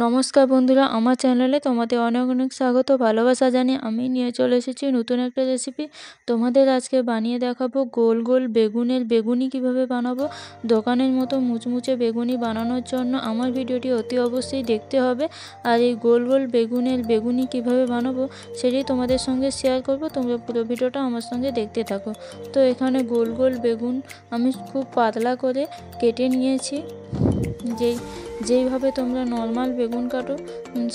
নমস্কার বন্ধুরা, আমার চ্যানেলে তোমাদের অনেক অনেক স্বাগত, ভালোবাসা জানিয়ে আমি নিয়ে চলে এসেছি নতুন একটা রেসিপি। তোমাদের আজকে বানিয়ে দেখাবো গোল গোল বেগুনের বেগুনি কিভাবে বানাবো। দোকানের মতো মুচমুচে বেগুনি বানানোর জন্য আমার ভিডিওটি অতি অবশ্যই দেখতে হবে। আর এই গোল গোল বেগুনের বেগুনি কিভাবে বানাবো সেটাই তোমাদের সঙ্গে শেয়ার করব। তোমরা পুরো ভিডিওটা আমার সঙ্গে দেখতে থাকো। তো এখানে গোল গোল বেগুন আমি খুব পাতলা করে কেটে নিয়েছি। যেইভাবে তোমরা নর্মাল বেগুন কাটো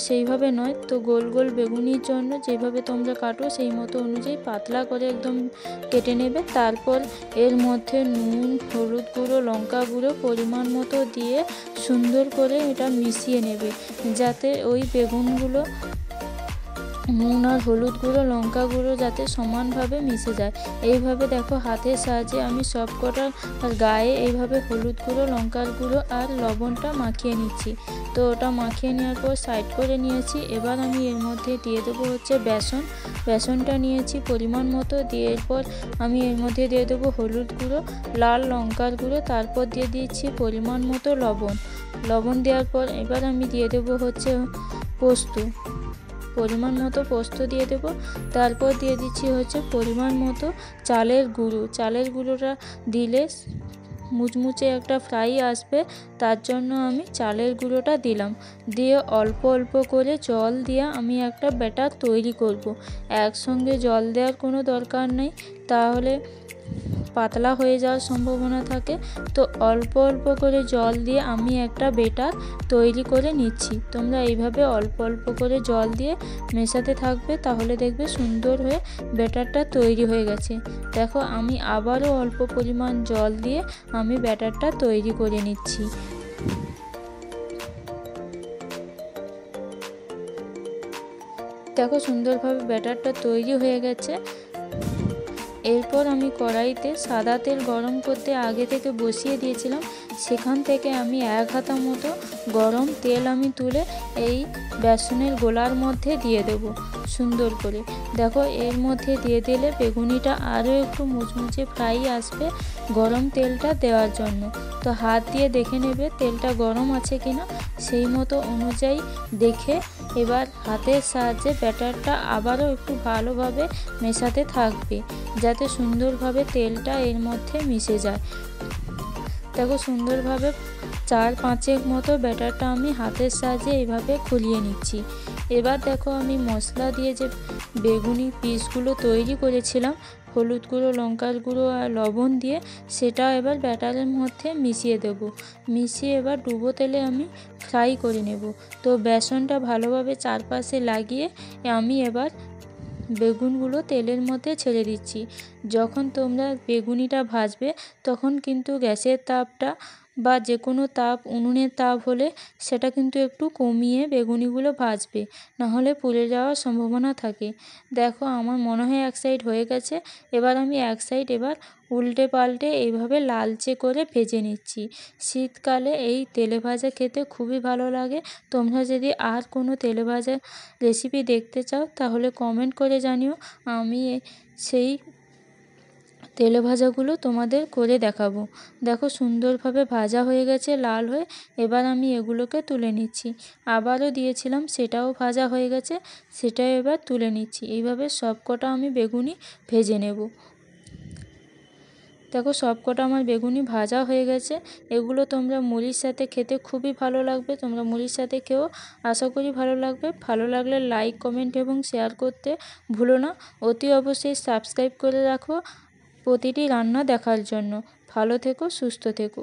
সেইভাবে নয়, তো গোল গোল বেগুনির জন্য যেভাবে তোমরা কাটো সেই মতো অনুযায়ী পাতলা করে একদম কেটে নেবে। তারপর এর মধ্যে নুন, হলুদ গুঁড়ো, লঙ্কা গুঁড়ো পরিমাণ মতো দিয়ে সুন্দর করে এটা মিশিয়ে নেবে, যাতে ওই বেগুনগুলো নুন আর হলুদ গুঁড়ো, লঙ্কা গুঁড়ো যাতে সমানভাবে মিশে যায়। এইভাবে দেখো হাতের সাহায্যে আমি সব কটার গায়ে এইভাবে হলুদ গুঁড়ো, লঙ্কার গুঁড়ো আর লবণটা মাখিয়ে নিচ্ছি। তো ওটা মাখিয়ে নেওয়ার পর সাইড করে নিয়েছি। এবার আমি এর মধ্যে দিয়ে দেবো হচ্ছে বেসনটা নিয়েছি পরিমাণ মতো। দিয়ে এরপর আমি এর মধ্যে দিয়ে দেবো হলুদ গুঁড়ো, লাল লঙ্কার গুঁড়ো, তারপর দিয়ে দিচ্ছি পরিমাণ মতো লবণ দেওয়ার পর এবার আমি দিয়ে দেবো হচ্ছে পরিমাণ মতো পোস্ত দিয়ে দেব। তারপর দিয়ে দিচ্ছি হচ্ছে পরিমাণ মতো চালের গুঁড়োটা দিলে মুচমুচে একটা ফ্রাই আসবে, তার জন্য আমি চালের গুঁড়োটা দিলাম। দিয়ে অল্প অল্প করে জল দিয়ে আমি একটা ব্যাটার তৈরি করব। একসঙ্গে জল দেওয়ার কোনো দরকার নেই, তাহলে পাতলা হয়ে যাওয়ার সম্ভাবনা থাকে। তো অল্প অল্প করে জল দিয়ে আমি একটা ব্যাটার তৈরি করে নিচ্ছি। তোমরা এইভাবে অল্প অল্প করে জল দিয়ে মেশাতে থাকবে, তাহলে দেখবে সুন্দর হয়ে ব্যাটারটা তৈরি হয়ে গেছে। দেখো আমি আবারও অল্প পরিমাণ জল দিয়ে আমি ব্যাটারটা তৈরি করে নিচ্ছি। দেখো সুন্দরভাবে ব্যাটারটা তৈরি হয়ে গেছে। এরপর আমি কড়াইতে সাদা তেল গরম করতে আগে থেকে বসিয়ে দিয়েছিলাম। সেখান থেকে আমি 1 হাতা মতো গরম তেল আমি তুলে এই বেসনের গোলার মধ্যে দিয়ে দেব সুন্দর করে। দেখো এর মধ্যে দিয়ে দিলে বেগুনিটা আরও একটু মুচমুচে ফ্রাই আসবে গরম তেলটা দেওয়ার জন্য। তো হাত দিয়ে দেখে নেবে তেলটা গরম আছে কিনা, সেই মতো অনুযায়ী দেখে এবার হাতের সাহায্যে ব্যাটারটা আবারও একটু ভালোভাবে মেশাতে থাকবে, যাতে সুন্দরভাবে তেলটা এর মধ্যে মিশে যায়। দেখো সুন্দরভাবে 4-5 মতো ব্যাটারটা আমি হাতের সাহায্যে এইভাবে খুলিয়ে নিচ্ছি। এবার দেখো আমি মশলা দিয়ে যে বেগুনি পিসগুলো তৈরি করেছিলাম হলুদ গুঁড়ো, লঙ্কার গুঁড়ো আর লবণ দিয়ে, সেটা এবার ব্যাটারের মধ্যে মিশিয়ে দেব। মিশিয়ে এবার ডুবো তেলে আমি ফ্রাই করে নেব। তো বেসনটা ভালোভাবে চারপাশে লাগিয়ে আমি এবার বেগুনগুলো তেলের মধ্যে ছেড়ে দিচ্ছি। যখন তোমরা বেগুনিটা ভাজবে তখন কিন্তু গ্যাসের তাপটা বা যে কোনো তাপ, উনুনের তাপ হলে সেটা কিন্তু একটু কমিয়ে বেগুনিগুলো ভাজবে, নাহলে পুড়ে যাওয়ার সম্ভাবনা থাকে। দেখো আমার মনে হয় এক সাইড হয়ে গেছে। এবার আমি এক সাইড উল্টে পাল্টে এইভাবে লালচে করে ভেজে নিচ্ছি। শীতকালে এই তেলে ভাজা খেতে খুবই ভালো লাগে। তোমরা যদি আর কোনো তেলে ভাজা রেসিপি দেখতে চাও তাহলে কমেন্ট করে জানিও, আমি সেই তেলে ভাজাগুলো তোমাদের করে দেখাবো। দেখো সুন্দরভাবে ভাজা হয়ে গেছে লাল হয়ে। এবার আমি এগুলোকে তুলে নিচ্ছি। আবারও দিয়েছিলাম, সেটাও ভাজা হয়ে গেছে, সেটাও এবার তুলে নিচ্ছি। এইভাবে সবকটা আমি বেগুনি ভেজে নেব। দেখো সবকটা আমার বেগুনি ভাজা হয়ে গেছে। এগুলো তোমরা মুড়ির সাথে খেতে খুবই ভালো লাগবে। তোমরা মুড়ির সাথে খেয়েও আশা করি ভালো লাগবে। ভালো লাগলে লাইক, কমেন্ট এবং শেয়ার করতে ভুলো না। অতি অবশ্যই সাবস্ক্রাইব করে রাখো প্রতিটি রান্না দেখার জন্য। ভালো থেকো, সুস্থ থেকো।